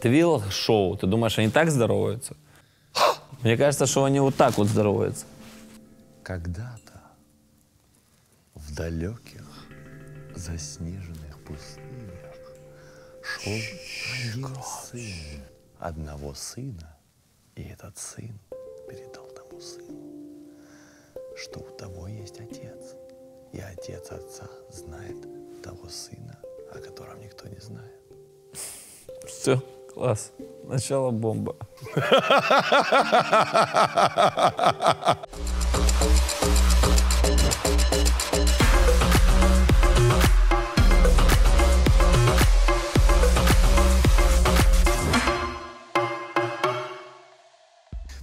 Ты видел шоу? Ты думаешь, они так здороваются? Мне кажется, что они вот так вот здороваются. Когда-то в далеких заснеженных пустынях шел один сын одного сына, и этот сын передал тому сыну, что у того есть отец, и отец отца знает того сына, о котором никто не знает. Все, класс. Начало бомба.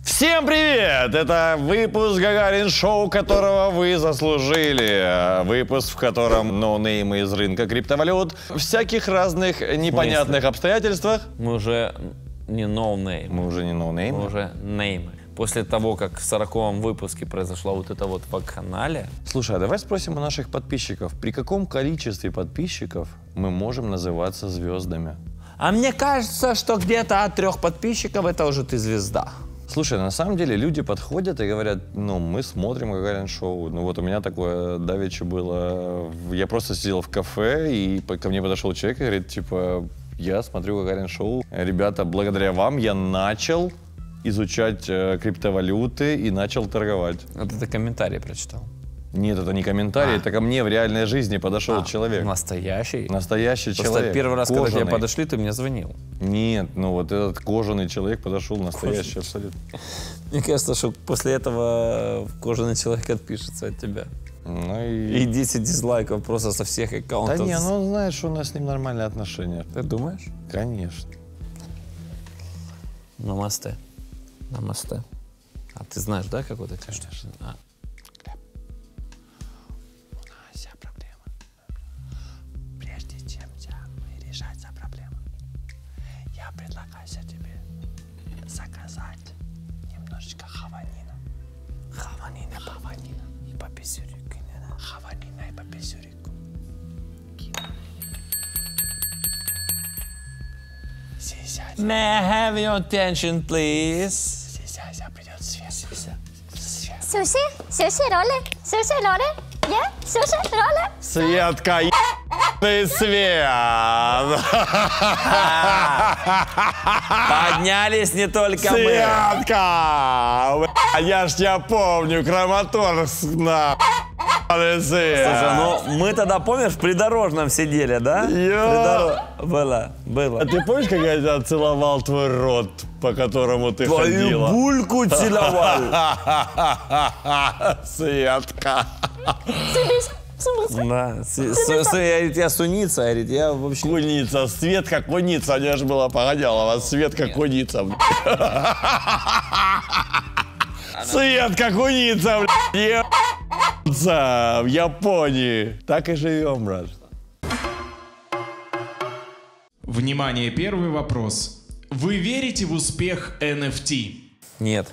Всем привет! Это выпуск Гагарин Шоу, которого вы заслужили. Выпуск, в котором ноунеймы из рынка криптовалют, всяких разных непонятных обстоятельствах. Мы уже не ноунеймы. Мы уже не ноунеймы. Мы уже неймы. После того, как в 40-м выпуске произошла вот это вот вакханалия. Слушай, а давай спросим у наших подписчиков, при каком количестве подписчиков мы можем называться звездами? А мне кажется, что где-то от 3 подписчиков это уже ты звезда. Слушай, на самом деле люди подходят и говорят, ну, мы смотрим Гагарин Шоу. Ну, вот у меня такое давеча было. Я просто сидел в кафе, и ко мне подошел человек и говорит, типа, я смотрю Гагарин Шоу. Ребята, благодаря вам я начал изучать криптовалюты и начал торговать. Вот это комментарий прочитал. Нет, это не комментарий, это ко мне в реальной жизни подошел человек. Настоящий? Настоящий Просто человек. первый раз, кожаный. когда тебе подошли, ты мне звонил. Нет, ну вот этот кожаный человек подошел, настоящий абсолютно. Мне кажется, что после этого кожаный человек отпишется от тебя. Ну И 10 дизлайков просто со всех аккаунтов. Да не, ну он знает, что у нас с ним нормальные отношения. Ты думаешь? Конечно. Намасте. Намасте. А ты знаешь, да, как вот это? Конечно. Решать проблему. Я предлагаю тебе заказать немножечко хаванина. Хаванина и по писюрику. Хаванина и по писюрику. May I have your attention, please? Сейчас придет свет. Суши? Суши-роллы? Суши-роллы? Я? Суши-роллы? Светка, ебаный свет! Поднялись не только мы. Светка! Я ж тебя помню, Краматорск, на свет. Слушай, ну мы тогда, помнишь, в придорожном сидели, да? Было. А ты помнишь, как я тебя целовал твой рот, по которому ты ходила? Твою бульку целовал. Светка. Да. Говорит, я суница, говорит, я вообще... Куница, Светка, куница, мне же было Погодялова, Светка, куница. Светка, куница, в Японии. Так и живем, брат. Внимание, первый вопрос. Вы верите в успех NFT? Нет.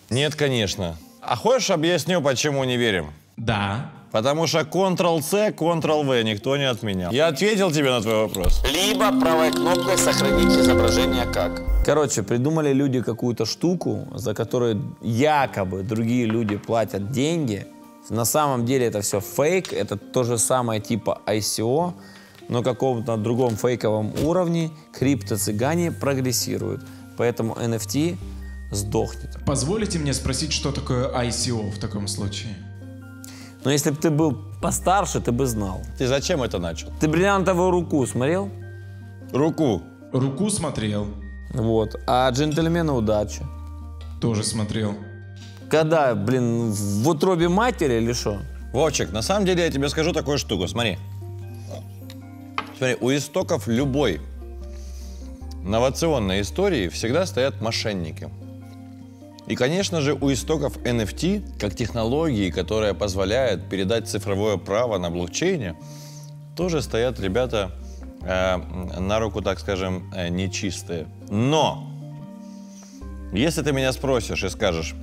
Нет, конечно. А хочешь, объясню, почему не верим? Да. Потому что Ctrl-C, Ctrl-V никто не отменял. Я ответил тебе на твой вопрос. Либо правой кнопкой сохранить изображение как. Короче, придумали люди какую-то штуку, за которую якобы другие люди платят деньги. На самом деле это все фейк, это то же самое типа ICO, но каком-то другом фейковом уровне криптоцыгане прогрессируют. Поэтому NFT сдохнет. Позволите мне спросить, что такое ICO в таком случае? Но если бы ты был постарше, ты бы знал. Ты зачем это начал? Ты «Бриллиантовую руку» смотрел? Руку. Руку смотрел. Вот. А «Джентльмены удачи»? Тоже смотрел. Когда, блин, в утробе матери или что? Вовчик, на самом деле я тебе скажу такую штуку, смотри. Смотри, у истоков любой инновационной истории всегда стоят мошенники. И, конечно же, у истоков NFT, как технологии, которая позволяет передать цифровое право на блокчейне, тоже стоят ребята на руку, так скажем, нечистые. Но, если ты меня спросишь и скажешь,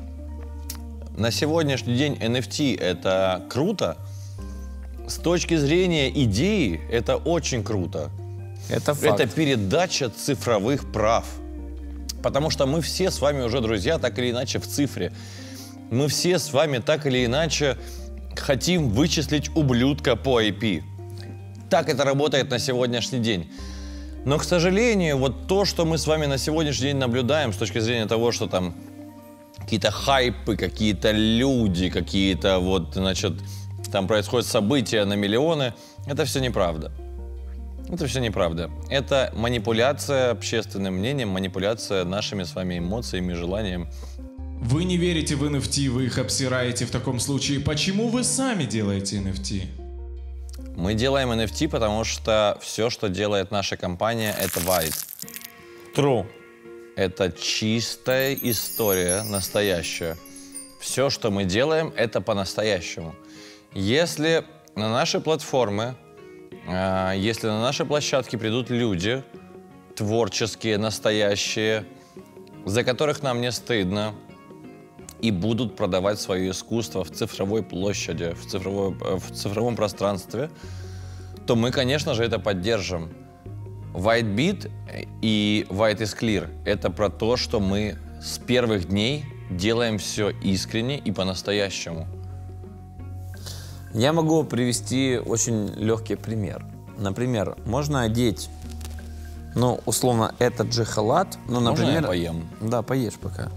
на сегодняшний день NFT это круто, с точки зрения идеи это очень круто. Это факт. Это передача цифровых прав. Потому что мы все с вами уже, друзья, так или иначе в цифре. Мы все с вами так или иначе хотим вычислить ублюдка по IP. Так это работает на сегодняшний день. Но, к сожалению, вот то, что мы с вами на сегодняшний день наблюдаем с точки зрения того, что там какие-то хайпы, какие-то люди, какие-то вот, значит, там происходят события на миллионы, это все неправда. Это все неправда. Это манипуляция общественным мнением, манипуляция нашими с вами эмоциями, желанием. Вы не верите в NFT, вы их обсираете в таком случае. Почему вы сами делаете NFT? Мы делаем NFT, потому что все, что делает наша компания, это white. True. Это чистая история, настоящая. Все, что мы делаем, это по-настоящему. Если на наши платформы, если на наши площадки придут люди, творческие, настоящие, за которых нам не стыдно, и будут продавать свое искусство в цифровой площади, в цифровом пространстве, то мы, конечно же, это поддержим. White Beat и White is Clear — это про то, что мы с первых дней делаем все искренне и по-настоящему. Я могу привести очень легкий пример. Например, можно одеть, ну, условно, этот же халат, ну, например... Можно я поем? Да, поешь пока.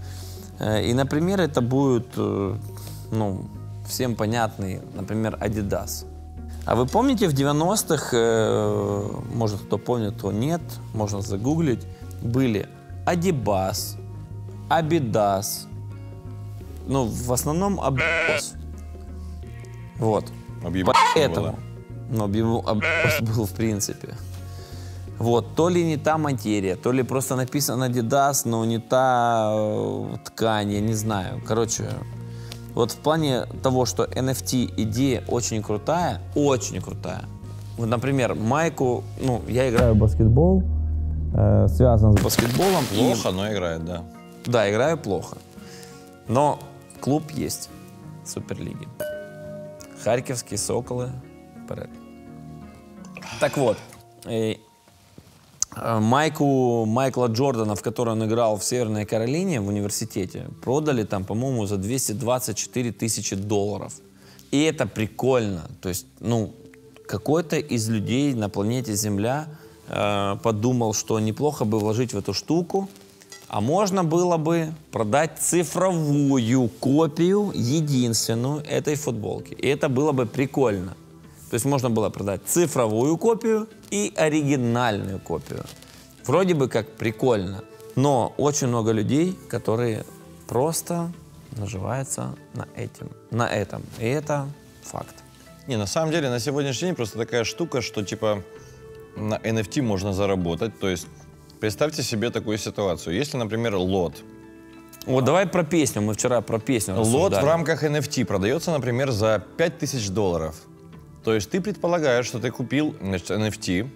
И, например, это будет, ну, всем понятный, например, Adidas. А вы помните, в 90-х, может, кто помнит, кто нет, можно загуглить, были Adibas, Абидас, ну, в основном Абидас. Вот. Поэтому, но Абидас был в принципе. Вот, то ли не та материя, то ли просто написано Adidas, но не та ткань, я не знаю. Короче, вот в плане того, что NFT идея очень крутая, очень крутая. Вот, например, майку, ну, я играю в баскетбол, связан с баскетболом. Плохо, но играет, да. Да, играю плохо. Но клуб есть Суперлиги. Харьковские Соколы. Так вот, майку Майкла Джордана, в которой он играл в Северной Каролине в университете, продали там, по-моему, за 224 тысячи долларов. И это прикольно. То есть, ну, какой-то из людей на планете Земля подумал, что неплохо бы вложить в эту штуку, а можно было бы продать цифровую копию, единственную, этой футболки. И это было бы прикольно. То есть можно было продать цифровую копию и оригинальную копию. Вроде бы как прикольно. Но очень много людей, которые просто наживаются на этом. И это факт. Не, на самом деле, на сегодняшний день просто такая штука, что типа на NFT можно заработать. То есть представьте себе такую ситуацию. Если, например, лот. Вот давай про песню. Мы вчера про песню рассуждали. Лот в рамках NFT продается, например, за $5000. То есть ты предполагаешь, что ты купил, значит, NFT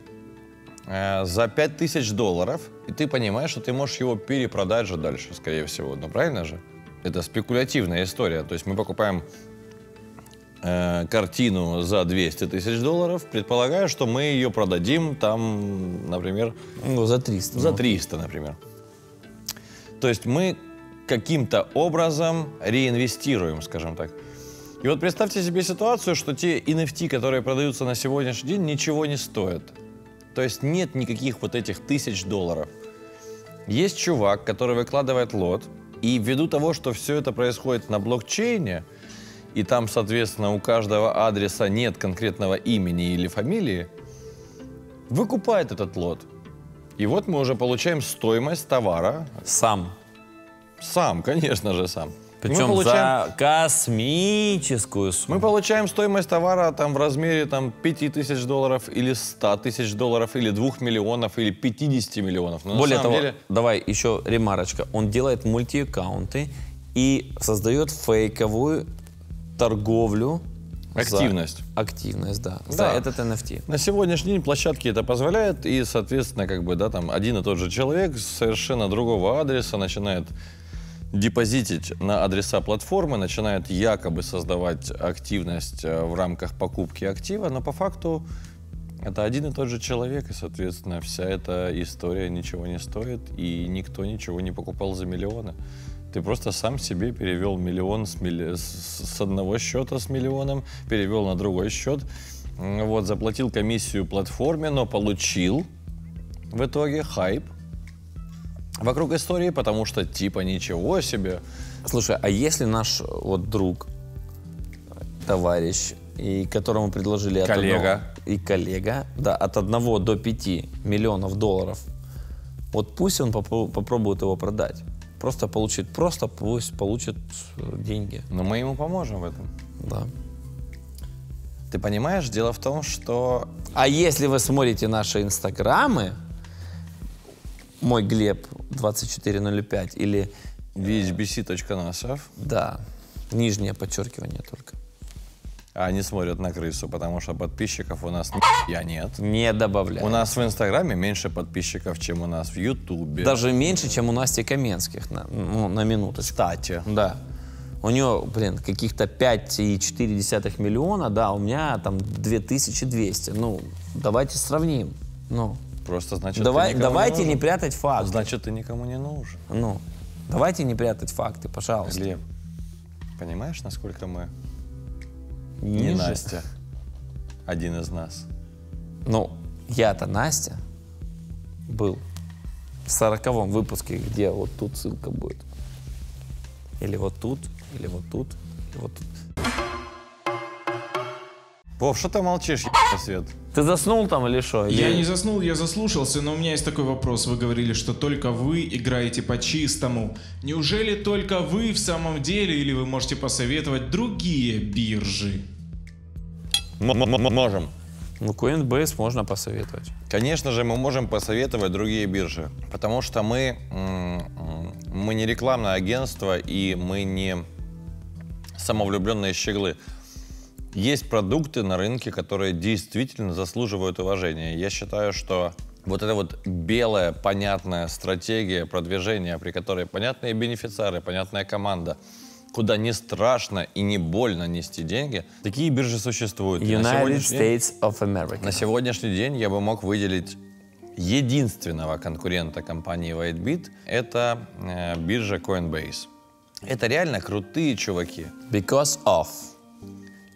за $5000, и ты понимаешь, что ты можешь его перепродать же дальше, скорее всего. Ну, правильно же? Это спекулятивная история. То есть мы покупаем картину за $200 000, предполагая, что мы ее продадим там, например... Ну, за 300. За 300, например. То есть мы каким-то образом реинвестируем, скажем так. И вот представьте себе ситуацию, что те NFT, которые продаются на сегодняшний день, ничего не стоят. То есть нет никаких вот этих $1000. Есть чувак, который выкладывает лот, и ввиду того, что все это происходит на блокчейне, и там, соответственно, у каждого адреса нет конкретного имени или фамилии, выкупает этот лот. И вот мы уже получаем стоимость товара. Сам. Сам, конечно же, сам. Причем за космическую сумму. Мы получаем стоимость товара там в размере там, $5000 или $100 000 или 2 миллионов или 50 миллионов. Но более того, давай еще ремарочка. Он делает мультиаккаунты и создает фейковую торговлю. Активность. Активность, да. За этот NFT. На сегодняшний день площадки это позволяют, и, соответственно, как бы, да, там один и тот же человек с совершенно другого адреса начинает депозитить на адреса платформы, начинает якобы создавать активность в рамках покупки актива, но по факту Это один и тот же человек, и, соответственно, вся эта история ничего не стоит, и никто ничего не покупал за миллионы. Ты просто сам себе перевел миллион с одного счета с миллионом, перевел на другой счет, вот, заплатил комиссию платформе, но получил в итоге хайп вокруг истории, потому что типа ничего себе. Слушай, а если наш вот друг, товарищ, и которому предложили от коллега, да, от 1 до 5 миллионов долларов, вот пусть он попробует его продать. Пусть получит деньги. Но мы ему поможем в этом. Да. Ты понимаешь, дело в том, что... А если вы смотрите наши инстаграмы, мой Глеб 2405 или... VHBC.nasov. Да, нижнее подчеркивание только. А они смотрят на крысу, потому что подписчиков у нас нет. Не добавляю. У нас в Инстаграме меньше подписчиков, чем у нас в Ютубе. Даже меньше, чем у Насти Каменских, на минуточку. Кстати. Да. У нее, каких-то 5,4 миллиона, да, у меня там 2200. Ну, давайте сравним. Ну, Просто, значит, давайте не прятать факты. Значит, ты никому не нужен. Ну, давайте не прятать факты, пожалуйста. Глеб, понимаешь, насколько мы... Не Настя. Один из нас. Ну, я-то Настя был в 40-м выпуске, где вот тут ссылка будет. Или вот тут, или вот тут, и вот тут. Вов, что ты молчишь, Свет? Ты заснул там или что? Я не заснул, я заслушался, но у меня есть такой вопрос. Вы говорили, что только вы играете по-чистому. Неужели только вы в самом деле, или вы можете посоветовать другие биржи? Можем. Ну, Coinbase можно посоветовать. Конечно же, мы можем посоветовать другие биржи, потому что мы не рекламное агентство, и мы не самовлюбленные щеглы. Есть продукты на рынке, которые действительно заслуживают уважения. Я считаю, что вот эта вот белая, понятная стратегия продвижения, при которой понятные бенефициары, понятная команда, куда не страшно и не больно нести деньги, такие биржи существуют. United States of America. На сегодняшний день я бы мог выделить единственного конкурента компании WhiteBit. Это биржа Coinbase. Это реально крутые чуваки. Because of.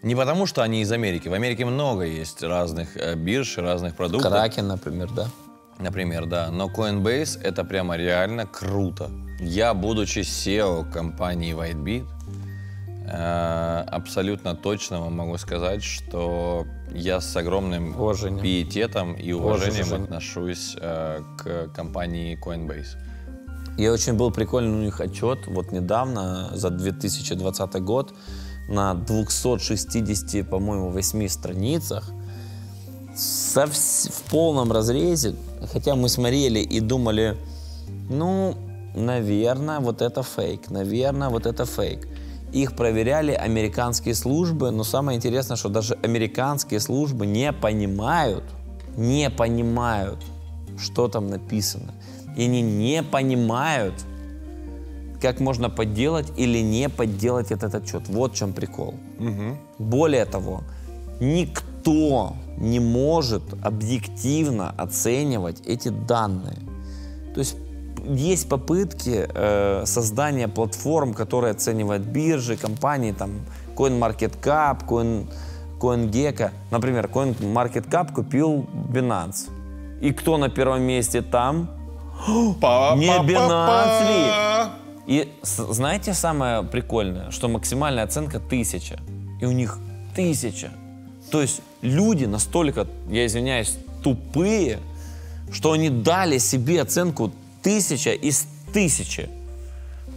Не потому, что они из Америки. В Америке много есть разных бирж, разных продуктов. Kraken, например, да? Например, да. Но Coinbase — это прямо реально круто. Я, будучи SEO компании WhiteBit, абсолютно точно вам могу сказать, что я с огромным пиететом и уважением отношусь к компании Coinbase. И очень был прикольный у них отчет вот недавно, за 2020 год, на 260, по-моему, 8 страницах, в полном разрезе, хотя мы смотрели и думали, ну, наверное, вот это фейк, наверное, вот это фейк. Их проверяли американские службы, но самое интересное, что даже американские службы не понимают, что там написано. И они не понимают, как можно подделать или не подделать этот отчет. Вот в чем прикол. Более того, никто не может объективно оценивать эти данные. То есть есть попытки создания платформ, которые оценивают биржи, компании, там, CoinMarketCap, CoinGecko. Например, CoinMarketCap купил Binance. И кто на первом месте там? Не Binance ли? И знаете самое прикольное, что максимальная оценка 1000. И у них 1000. То есть люди настолько, я извиняюсь, тупые, что они дали себе оценку 1000 из 1000.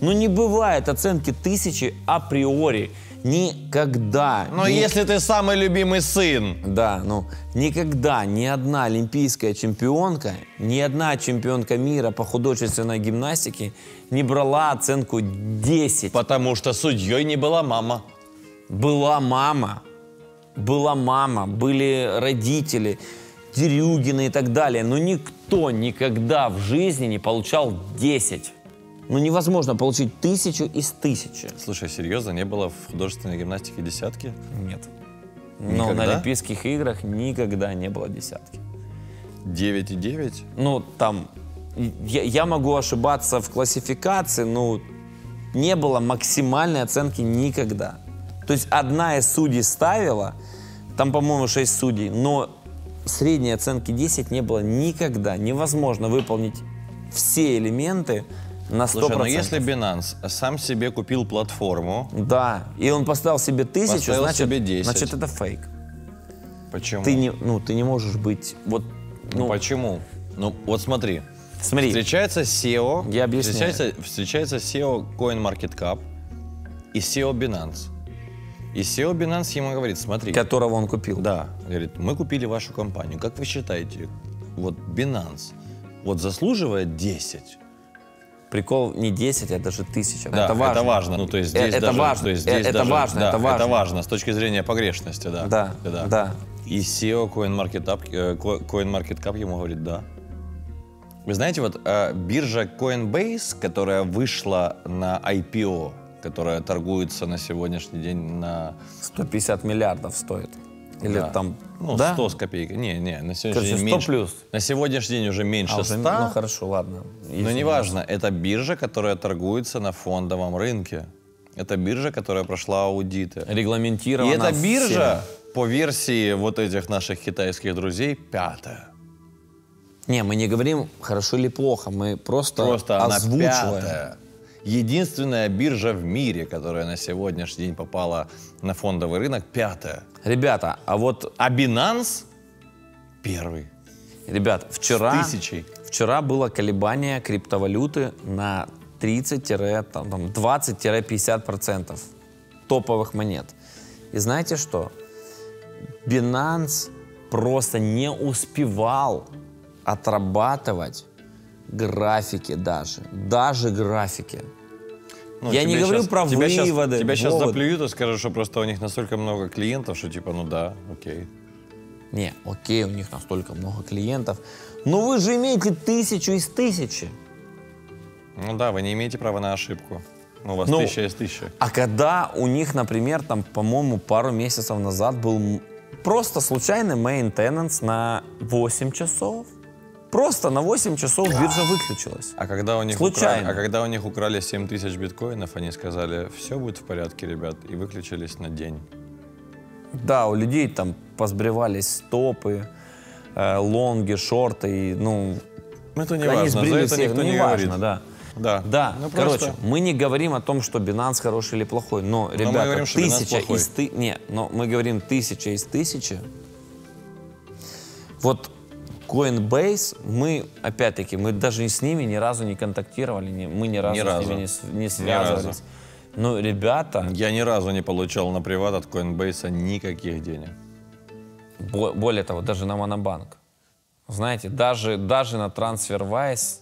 Ну не бывает оценки 1000 априори. Никогда. Но если ты самый любимый сын. Да, ну никогда ни одна олимпийская чемпионка, ни одна чемпионка мира по художественной гимнастике не брала оценку 10. Потому что судьей не была мама. Была мама, были родители, Дерюгины и так далее. Но никто никогда в жизни не получал 10. Ну невозможно получить 1000 из 1000. Слушай, серьезно, не было в художественной гимнастике десятки? Нет. Но на Никогда? Олимпийских играх никогда не было десятки. 9,9? Ну, там, я могу ошибаться в классификации, но не было максимальной оценки никогда. То есть одна из судей ставила, там, по-моему, 6 судей, но средней оценки 10 не было никогда. Невозможно выполнить все элементы на 100%. Слушай, но если Binance сам себе купил платформу, Да, и он поставил себе 1000, Поставил значит, себе 10. значит, это фейк. почему? Ты не можешь быть... Вот, Ну, почему? Ну, вот смотри. смотри, Встречается SEO, Я объясняю. встречается SEO CoinMarketCap и SEO Binance. И SEO Binance ему говорит, смотри, которого он купил. да, говорит, мы купили вашу компанию. Как вы считаете, вот Binance вот заслуживает 10? Прикол не 10, а даже 1000. Да, это важно. это важно. Ну, то есть здесь это даже, важно. То есть здесь это даже, важно, да, это важно. Это важно с точки зрения погрешности, да. Да. И SEO CoinMarketCap ему говорит, да. Вы знаете, вот биржа Coinbase, которая вышла на IPO, которая торгуется на сегодняшний день на... 150 миллиардов стоит. Или да, там... Ну, да? 100 с копейкой. Не, на сегодняшний Короче, день 100 меньше. плюс. На сегодняшний день уже меньше А, 100. уже, ну хорошо, ладно. Но Если- неважно, это биржа, которая торгуется на фондовом рынке. Это биржа, которая прошла аудиты. И Регламентировано. эта биржа, по версии вот этих наших китайских друзей, 5-я. Не, мы не говорим хорошо или плохо, мы просто Она озвучиваем. 5-я. Единственная биржа в мире, которая на сегодняшний день попала на фондовый рынок, 5-я. Ребята, а вот, А Binance первый. ребят, вчера... С 1000. Вчера было колебание криптовалюты на 30-20-50% топовых монет. И знаете что? Binance просто не успевал отрабатывать графики даже графики. Ну, Я не тебе говорю щас- про тебя щас- выводы, Тебя сейчас выводы. заплюют и скажут, что просто у них настолько много клиентов, что типа, ну да, окей. Не, окей, у них настолько много клиентов. Но вы же имеете 1000 из 1000. Ну да, вы не имеете права на ошибку. Ну, у вас Ну, 1000 из 1000. А когда у них, например, там, по-моему, пару месяцев назад был просто случайный maintenance на 8 часов. Просто на 8 часов биржа выключилась. А когда у них Случайно. украли 7000 биткоинов, они сказали, все будет в порядке, ребят, и выключились на день. Да, у людей там позбривались стопы, лонги, шорты, и, ну, Это не они важно, за сбрили это всех, никто не не важно, говорит. да. Да. Да, Ну, короче, просто- мы не говорим о том, что Binance хороший или плохой, но, ребята, говорим, что Binance 1000 плохой. из 1000, не, но мы говорим 1000 из 1000. Вот Coinbase, мы, опять-таки, мы даже с ними ни разу не контактировали, мы ни разу Ни с разу. ними не связывались. Но, ребята, Я ни разу не получал на приват от Coinbase никаких денег. более того, даже на Монобанк, знаете, даже на TransferWise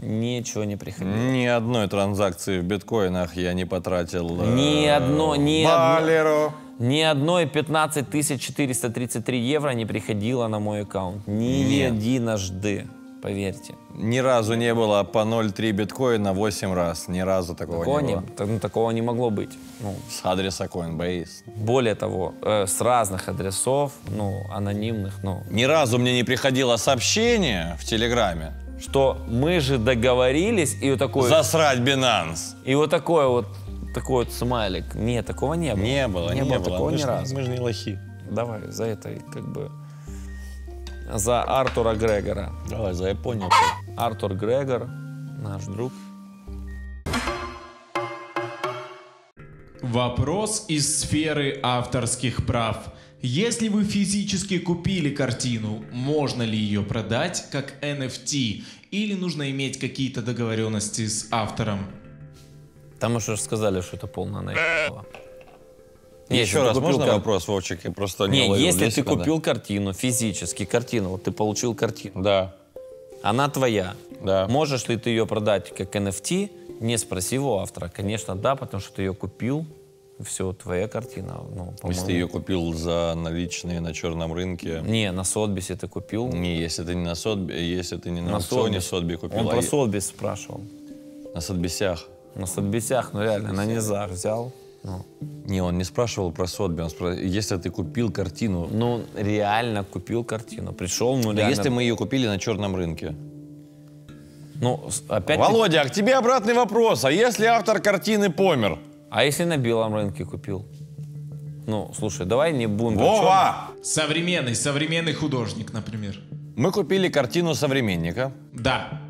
ничего не приходило. Ни одной транзакции в биткоинах я не потратил. Ни одной Валеру. 15 433 евро не приходило на мой аккаунт. Ни единожды, поверьте. Ни разу не было по 0,3 биткоина 8 раз. Ни разу такого не было. Такого не могло быть. Ну, С адреса Coinbase. более того, с разных адресов, ну, анонимных, ну, Ни разу мне не приходило сообщение в Телеграме. что мы же договорились, и вот такой, Засрать Binance. и вот такой вот смайлик. Нет, такого не было. Не было, не было. такого Мы ни ж- разу. Мы же не лохи. Давай, за это как бы... За Артура Грегора. Давай, за Японию. Артур Грегор, наш друг. Вопрос из сферы авторских прав. Если вы физически купили картину, можно ли ее продать как NFT? Или нужно иметь какие-то договоренности с автором? Там уже сказали, что это полная наебала. Еще раз, можно вопрос, Вовчик? Я просто не Не, уловил. если 10 ты надо. купил картину, физически картину, вот ты получил картину, Да, она твоя. да. Можешь ли ты ее продать как NFT, не спросив у автора? Конечно, да, потому что ты ее купил, все, твоя картина. Ну, Если по-моему. ты ее купил за наличные на черном рынке. Не, на Сотбисе ты купил. Не, если ты не на Сотби, если ты не на На аукционе Сотбис. Сотби купил, Он а про е- Сотбис спрашивал. на Сотбисях. На Сотбисях, ну реально, на низах взял. Не, он не спрашивал про Сотби, он спрашивал, если ты купил картину. Ну, реально купил картину. Пришел, ну, Но реально... если мы ее купили на черном рынке. Ну, опять... Володя, а к тебе обратный вопрос. А если автор картины помер? А если на белом рынке купил? Ну, слушай, давай не будем... Вова! Современный художник, например. Мы купили картину современника. Да.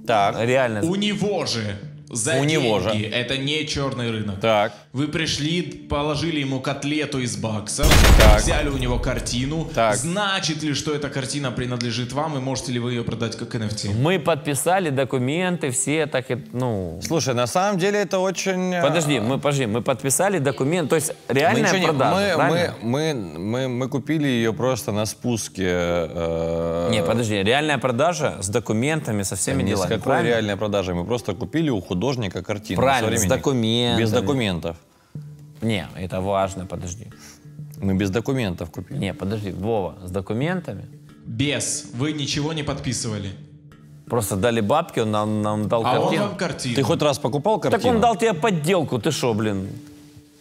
Так. Реально. У него же. За У него деньги. же. Это не черный рынок. Так. Вы пришли, положили ему котлету из баксов, Так. взяли у него картину. Так. Значит ли, что эта картина принадлежит вам, и можете ли вы ее продать как NFT? Мы подписали документы, все так и, ну... Слушай, на самом деле это очень... Подожди, мы подписали документ, то есть реальная ничего не- продажа, правильно? мы купили ее просто на спуске. Не, подожди, реальная продажа с документами, со всеми Не с делами, какой правильно? реальной продажей. Мы просто купили у художника картину. Правильно, с современника. документами. Без документов. Не, это важно, подожди. Мы без документов купили. Не, подожди, Вова, с документами? Без. Вы ничего не подписывали. Просто дали бабки, он нам дал А он картину. вам картину. Ты хоть раз покупал картину? Так он дал тебе подделку, ты что, блин?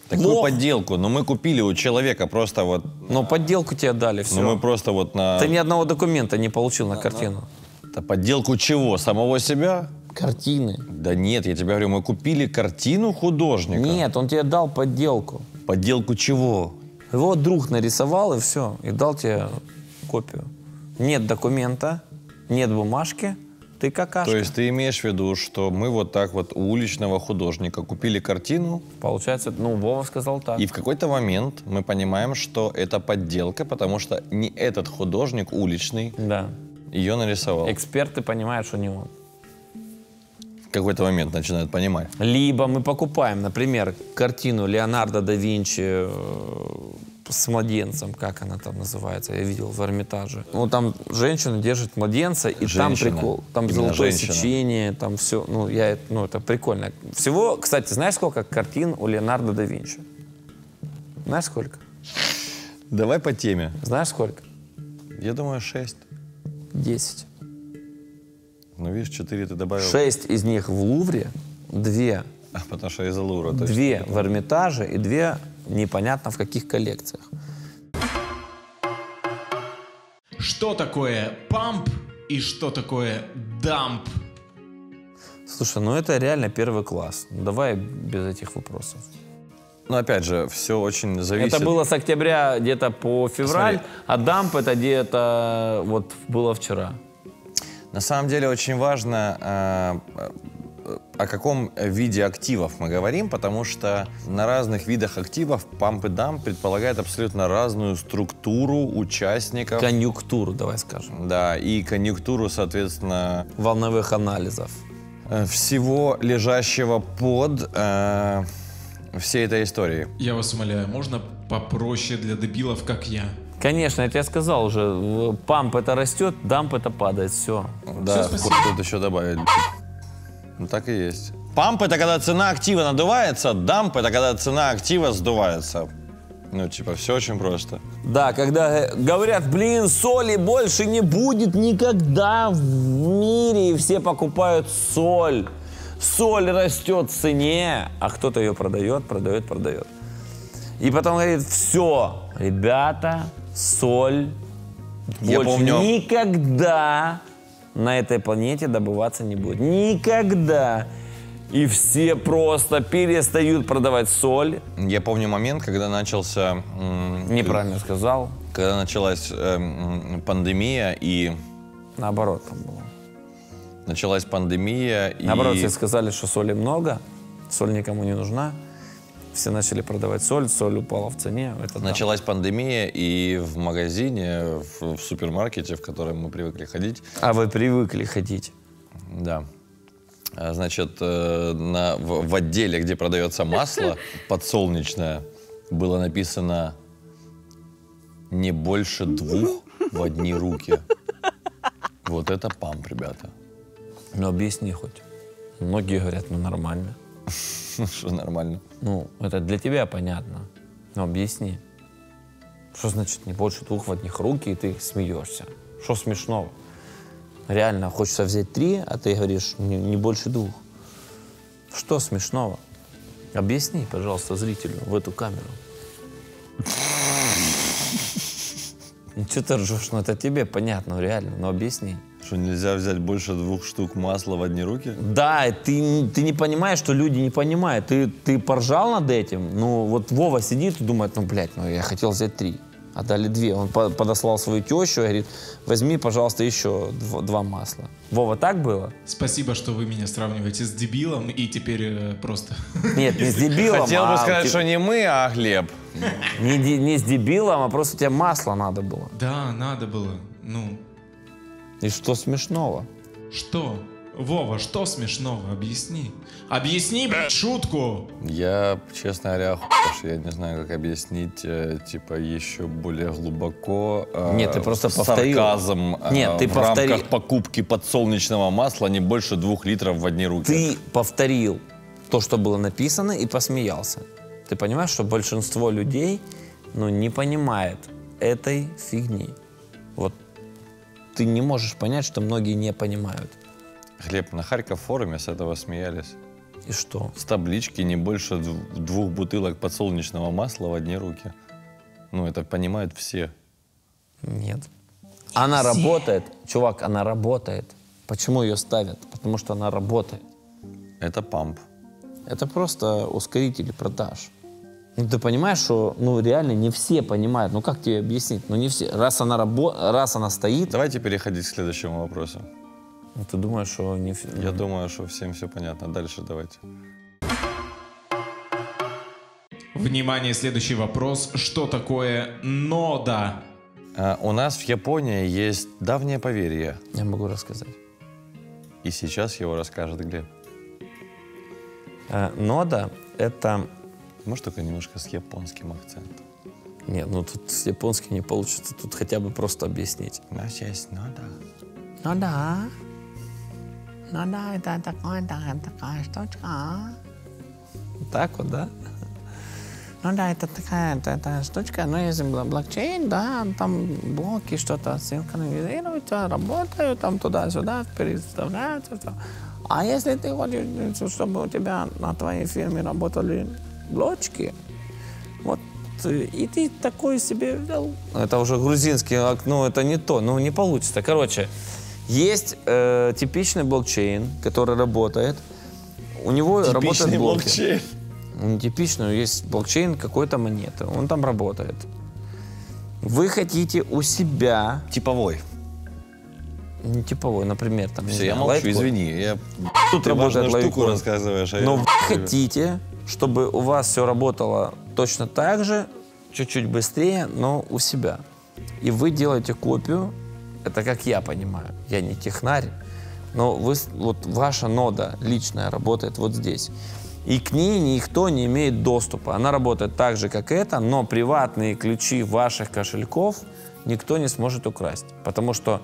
Такую лох. подделку. Но мы купили у человека просто вот... Ну, подделку тебе дали, все. Ну мы просто вот на... Ты ни одного документа не получил на картину. Да подделку чего? Самого себя? Картины. Да нет, я тебе говорю, мы купили картину художника. Нет, он тебе дал подделку. Подделку чего? Его друг нарисовал, и все, и дал тебе копию. Нет документа, нет бумажки, ты какашка. То есть ты имеешь в виду, что мы вот так вот у уличного художника купили картину, Получается, ну, Вова сказал так. и в какой-то момент мы понимаем, что это подделка, потому что не этот художник уличный Да. ее нарисовал. Эксперты понимают, что не он. В какой-то момент начинают понимать. Либо мы покупаем, например, картину Леонардо да Винчи с младенцем, как она там называется, я видел в Эрмитаже. Ну, там женщина держит младенца, и там Женщина. прикол. Там Именно золотое женщина. сечение, там все. Ну, это прикольно. Всего, кстати, знаешь, сколько картин у Леонардо да Винчи? Знаешь, сколько? Давай по теме. Знаешь, сколько? Я думаю, 6. 10. Ну, видишь, 4 ты добавил. 6 из них в Лувре, 2 Потому что из-за Лувра. точно. 2 в Эрмитаже и 2 непонятно в каких коллекциях. Что такое памп и что такое дамп? Слушай, ну это реально первый класс. Ну, давай без этих вопросов. Но опять же, все очень зависит. Это было с октября где-то по февраль, Смотри. а дамп это где-то вот было вчера. На самом деле очень важно, о каком виде активов мы говорим, потому что на разных видах активов памп и дамп предполагает абсолютно разную структуру участников. Конъюнктуру, давай скажем. Да, и конъюнктуру, соответственно, Волновых анализов. всего лежащего под всей этой историей. Я вас умоляю, можно попроще для дебилов, как я? Конечно, я тебе сказал уже, памп это растет, дамп это падает, все. Да, спасибо. тут еще добавить. Ну, так и есть. Памп — это когда цена актива надувается, дамп — это когда цена актива сдувается. Ну, типа, все очень просто. Да, когда говорят, блин, соли больше не будет никогда в мире, и все покупают соль. Соль растет в цене, а кто-то ее продает. И потом говорит, все, ребята, соль Я больше помню- никогда на этой планете добываться не будет. Никогда. И все просто перестают продавать соль. Я помню момент, когда начался... Неправильно сказал. Когда началась пандемия, и... Наоборот там было. Началась пандемия, и... Наоборот, все сказали, что соли много, соль никому не нужна. Все начали продавать соль, соль упала в цене. Это да. Началась пандемия, и в магазине, в супермаркете, в котором мы привыкли ходить, А вы привыкли ходить. да, значит, в отделе, где продается масло подсолнечное, было написано «не больше 2 в одни руки». Вот это памп, ребята. Ну, объясни хоть. Многие говорят, ну, нормально. Что нормально. Ну, это для тебя понятно. Ну, объясни. Что значит не больше 2 в одних руки, и ты смеешься? Что смешного? Реально, хочется взять 3, а ты говоришь, не больше 2. Что смешного? Объясни, пожалуйста, зрителю в эту камеру. Ну, что ты ржешь? Ну, это тебе понятно, реально, но объясни. Что, нельзя взять больше 2 штук масла в одни руки? Да, ты не понимаешь, что люди не понимают. Ты поржал над этим, ну, вот Вова сидит и думает, ну, блядь, ну, я хотел взять 3, а дали 2. Он подослал свою тещу и говорит, возьми, пожалуйста, еще 2 масла. Вова, так было? Спасибо, что вы меня сравниваете с дебилом и теперь просто... Нет, не с дебилом, Хотел бы сказать, что не мы, а Глеб. Не с дебилом, а просто тебе масло надо было. Да, надо было. Ну, И что смешного? что? Вова, что смешного? Объясни. Объясни, блядь, шутку! Я, честно говоря, потому что я не знаю, как объяснить, типа, еще более глубоко. Нет, ты просто повторил. Сарказм. Нет, ты в повтори. рамках покупки подсолнечного масла не больше 2 литров в одни руки. Ты повторил то, что было написано, и посмеялся. Ты понимаешь, что большинство людей, ну, не понимает этой фигни. Вот ты не можешь понять, что многие не понимают. Глеб, на Харьков форуме с этого смеялись. И что? С таблички не больше 2 бутылок подсолнечного масла в одни руки. Ну, это понимают все. Нет. Она работает. Чувак, она работает. Почему ее ставят? Потому что она работает. Это памп. Это просто ускорители продаж. Ну, ты понимаешь, что ну, реально не все понимают. Ну, как тебе объяснить? Ну, не все. Раз она стоит, Давайте переходить к следующему вопросу. ну, ты думаешь, что не все. Я думаю, что всем все понятно. Дальше давайте. Внимание, следующий вопрос. Что такое нода? У нас в Японии есть давнее поверье. Я могу рассказать. И сейчас его расскажет Глеб. Нода — это... Может, только немножко с японским акцентом. Нет, ну тут с японским не получится. Тут хотя бы просто объяснить. У нас есть нода. Нода. Нода — это такая штучка. Так вот, да? Ну да, это такая это штучка, но есть блокчейн, да, там блоки что-то синхронизируются, работают, там туда-сюда, переставляются. А если ты хочешь, чтобы у тебя на твоей фирме работали блочки, вот, и ты такой себе взял. Это уже грузинский, ну это не то, ну не получится. Короче, есть типичный блокчейн, который работает, у него работают блоки. блокчейн. Не типичный, есть блокчейн какой-то монеты, он там работает. Вы хотите у себя... Типовой. Не типовой, например, там... Все, я молчу, Lightcode. извини. Тут Ты работает важную штуку Lightcode. рассказываешь. Но вы хотите, чтобы у вас все работало точно так же, чуть-чуть быстрее, но у себя. И вы делаете копию, это как я понимаю, я не технарь, но вы, вот ваша нода личная работает вот здесь. И к ней никто не имеет доступа. Она работает так же, как это, но приватные ключи ваших кошельков никто не сможет украсть. Потому что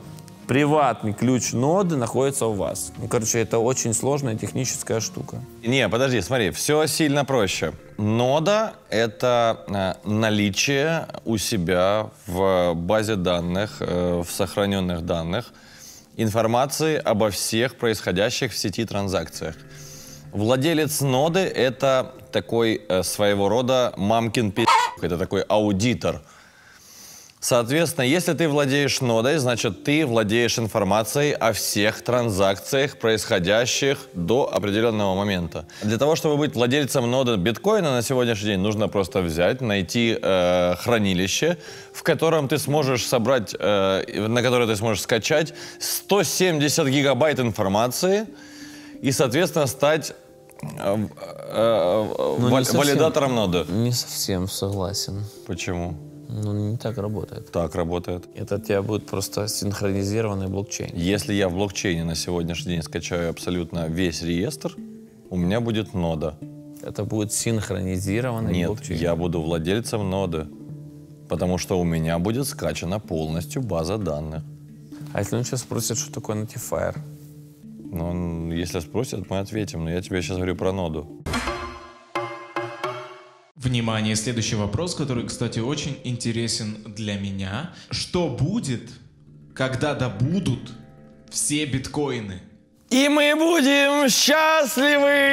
приватный ключ ноды находится у вас. Ну, короче, это очень сложная техническая штука. Не, подожди, смотри, все сильно проще. Нода — это наличие у себя в базе данных, в сохраненных данных, информации обо всех происходящих в сети транзакциях. Владелец ноды — это такой своего рода мамкин пи***к, это такой аудитор. Соответственно, если ты владеешь нодой, значит, ты владеешь информацией о всех транзакциях, происходящих до определенного момента. Для того, чтобы быть владельцем ноды биткоина на сегодняшний день, нужно просто взять, найти хранилище, в котором ты сможешь собрать, на которое ты сможешь скачать 170 гигабайт информации и, соответственно, стать валидатором ноды. Не совсем согласен. Почему? Ну, не так работает. Так работает. Это у тебя будет просто синхронизированный блокчейн. Если я в блокчейне на сегодняшний день скачаю абсолютно весь реестр, у меня будет нода. Это будет синхронизированный Нет, блокчейн. я буду владельцем ноды, потому что у меня будет скачана полностью база данных. А если он сейчас спросит, что такое Notifier? Ну, если спросят, мы ответим, но я тебе сейчас говорю про ноду. Внимание, следующий вопрос, который, кстати, очень интересен для меня. Что будет, когда добудут все биткоины? И мы будем счастливы!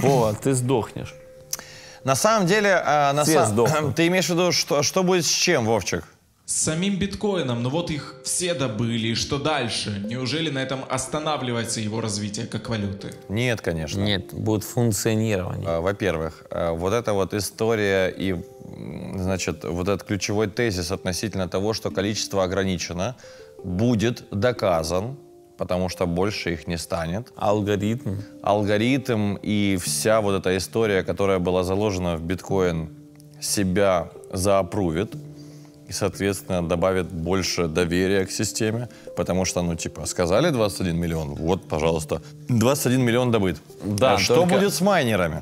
Вова, ты сдохнешь. На самом деле, Все сдохнут. ты имеешь в виду, что будет с чем, Вовчик? С самим биткоином, но вот их все добыли, и что дальше? Неужели на этом останавливается его развитие как валюты? Нет, конечно. Нет, будет функционирование. Во-первых, вот эта вот история и, значит, вот этот ключевой тезис относительно того, что количество ограничено, будет доказан, потому что больше их не станет. Алгоритм. Алгоритм и вся вот эта история, которая была заложена в биткоин, себя заапрувит. И, соответственно, добавит больше доверия к системе, потому что, ну, типа, сказали 21 миллион, вот, пожалуйста, 21 миллион добыт. Да, что только- будет с майнерами?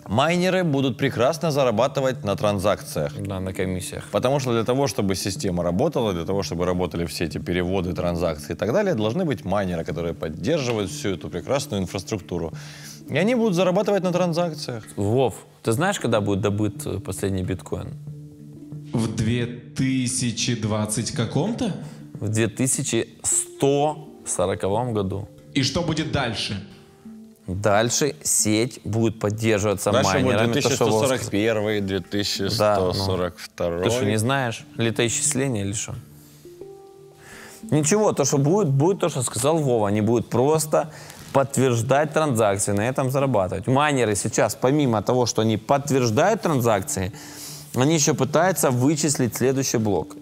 Майнеры будут прекрасно зарабатывать на транзакциях. Да, на комиссиях. Потому что для того, чтобы система работала, для того, чтобы работали все эти переводы, транзакции и так далее, должны быть майнеры, которые поддерживают всю эту прекрасную инфраструктуру. И они будут зарабатывать на транзакциях. Вов, ты знаешь, когда будет добыт последний биткоин? В 2020 каком-то? В 2140 году. И что будет дальше? Дальше сеть будет поддерживаться Дальше майнерами. будет то, что Вов сказал. 2141, 2142. Ты что, не знаешь? Летоисчисление или что? Ничего, то, что будет то, что сказал Вова. Они будут просто подтверждать транзакции, на этом зарабатывать. Майнеры сейчас, помимо того, что они подтверждают транзакции, они еще пытаются вычислить следующий блок.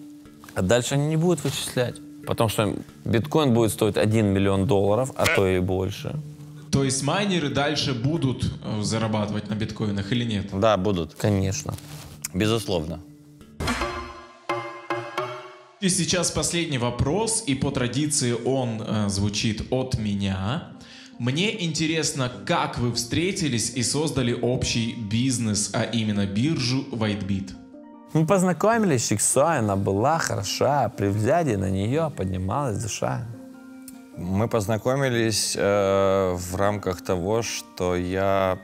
А дальше они не будут вычислять. Потому что биткоин будет стоить $1 миллион, а то и больше. То есть майнеры дальше будут зарабатывать на биткоинах или нет? Да, будут. Конечно. Безусловно. И сейчас последний вопрос, и по традиции он звучит от меня. Мне интересно, как вы встретились и создали общий бизнес, а именно биржу WhiteBit? Мы познакомились, Чиксой, она была хороша, при взгляде на нее поднималась душа. Мы познакомились в рамках того, что я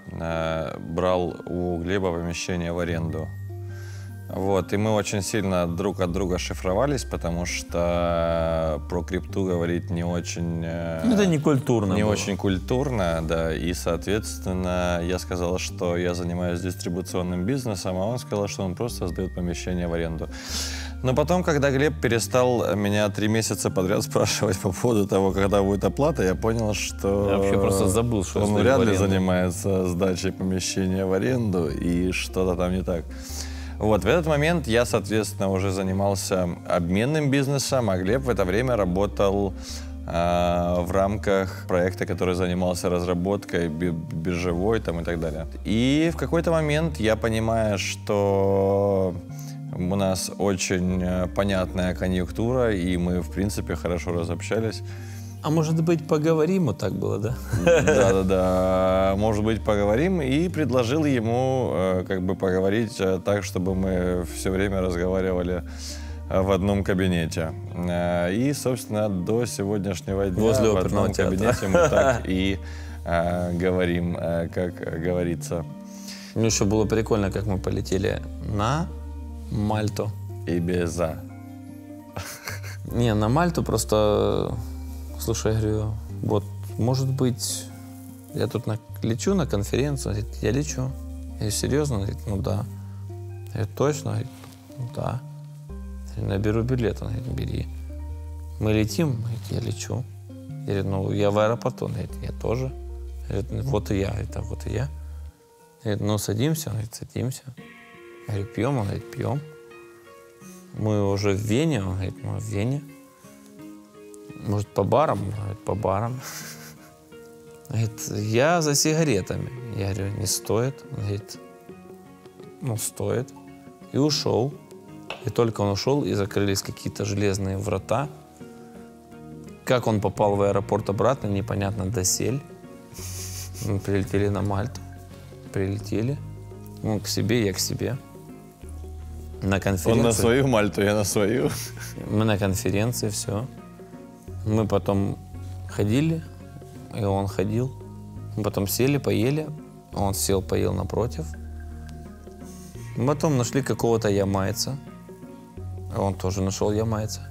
брал у Глеба помещение в аренду. Вот, и мы очень сильно друг от друга шифровались, потому что про крипту говорить не очень... Это не культурно Не было. очень культурно, да, и, соответственно, я сказал, что я занимаюсь дистрибуционным бизнесом, а он сказал, что он просто сдает помещение в аренду. Но потом, когда Глеб перестал меня 3 месяца подряд спрашивать по поводу того, когда будет оплата, я понял, что Я вообще просто забыл, что я он сдаю вряд в ли аренду. занимается сдачей помещения в аренду, и что-то там не так. Вот, в этот момент я, соответственно, уже занимался обменным бизнесом, а Глеб в это время работал в рамках проекта, который занимался разработкой биржевой там, и так далее. И в какой-то момент я понимаю, что у нас очень понятная конъюнктура, и мы, в принципе, хорошо разобщались. А может быть, поговорим? Вот так было, да? Да-да-да, может быть, поговорим. И предложил ему как бы поговорить так, чтобы мы все время разговаривали в одном кабинете. И, собственно, до сегодняшнего дня Возле в оперного одном театра. кабинете мы так и говорим, как говорится. Мне еще было прикольно, как мы полетели на Мальту. Ибиза. Не, на Мальту просто... Слушай, я говорю, вот, может быть, я тут лечу на конференцию. Он говорит, я лечу. Я говорю, серьезно? Он говорит, ну да. Я говорю, точно? Он говорит, ну да. Я говорю, наберу билет. Он говорит, бери. Мы летим? Он говорит, я лечу. Я говорю, ну я в аэропорту. Он говорит, я тоже. Я говорю, вот и я. Это вот и я. Я говорю, ну садимся? Он говорит, садимся. Я говорю, пьем? Он говорит, пьем. Мы уже в Вене? Он говорит, мы в Вене. Может, по барам? Он говорит, по барам. Говорит, я за сигаретами. Я говорю, не стоит. Он говорит, ну, стоит. И ушел. И только он ушел, и закрылись какие-то железные врата. Как он попал в аэропорт обратно, непонятно, досель. Мы прилетели на Мальту. Прилетели. Он к себе, я к себе. На конференции. Он на свою Мальту, я на свою. Мы на конференции, все. Мы потом ходили, и он ходил. Мы потом сели, поели. Он сел, поел напротив. Потом нашли какого-то ямайца. Он тоже нашел ямайца.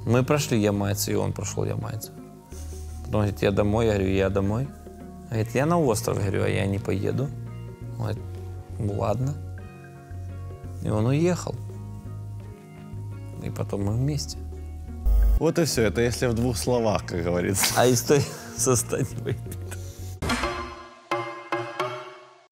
Мы прошли ямайца, и он прошел ямайца. Потом говорит, я домой. Я говорю, я домой. Говорит, я на остров, говорю, а я не поеду. Он говорит, ну ладно. И он уехал. И потом мы вместе. Вот и все. Это если в 2 словах, как говорится. А история со Станей.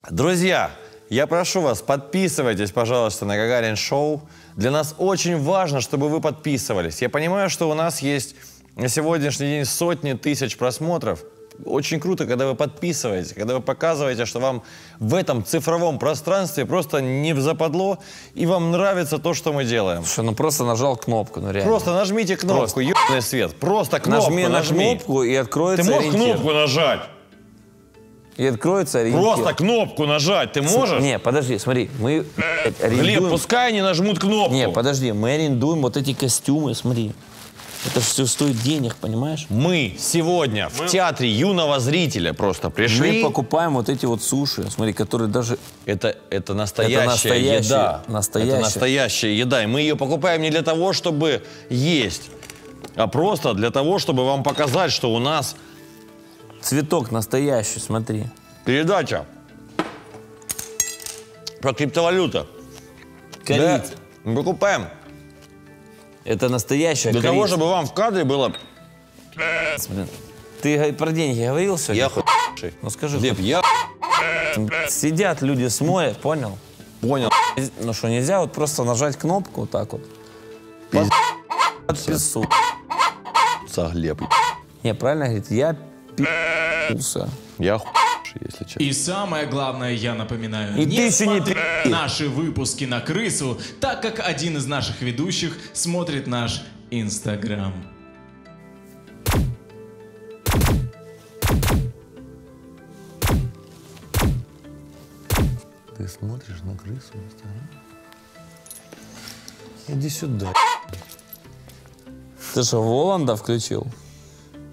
Друзья, я прошу вас, подписывайтесь, пожалуйста, на Гагарин Шоу. Для нас очень важно, чтобы вы подписывались. Я понимаю, что у нас есть на сегодняшний день сотни тысяч просмотров. Очень круто, когда вы подписываетесь, когда вы показываете, что вам в этом цифровом пространстве просто не западло, и вам нравится то, что мы делаем. Слушай, ну просто нажал кнопку, ну реально. Просто нажмите кнопку, ёбаный свет. Просто кнопку Нажми на кнопку, и откроется Ты можешь ориентир. кнопку нажать? И откроется ориентир. Просто кнопку нажать ты можешь? Не, подожди, смотри, мы Глеб, арендуем... пускай они нажмут кнопку. Не, подожди, мы арендуем вот эти костюмы, смотри. Это же все стоит денег, понимаешь? Мы сегодня в театре юного зрителя просто пришли. Мы покупаем вот эти вот суши, смотри, которые даже... Это настоящая еда. Настоящая. Это настоящая еда. И мы ее покупаем не для того, чтобы есть, а просто для того, чтобы вам показать, что у нас Цветок настоящий, смотри. передача про криптовалюту. Корица. Да, мы покупаем Это настоящая для того, корица. чтобы вам в кадре было... Блин. Ты про деньги говорил сегодня? Я хуй. Ну скажи, Глеб, я сидят люди с моря, понял? понял. Ну что, нельзя вот просто нажать кнопку вот так вот? Подпису. Глеб. Не, правильно говорит, я пи***ся. Я если честно. И самое главное, я напоминаю, И не ты еще не смотри пи***. наши выпуски на крысу, так как один из наших ведущих смотрит наш Инстаграм. Ты смотришь на крысу? Иди сюда. Ты что, Воланда включил?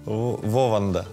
Вованда.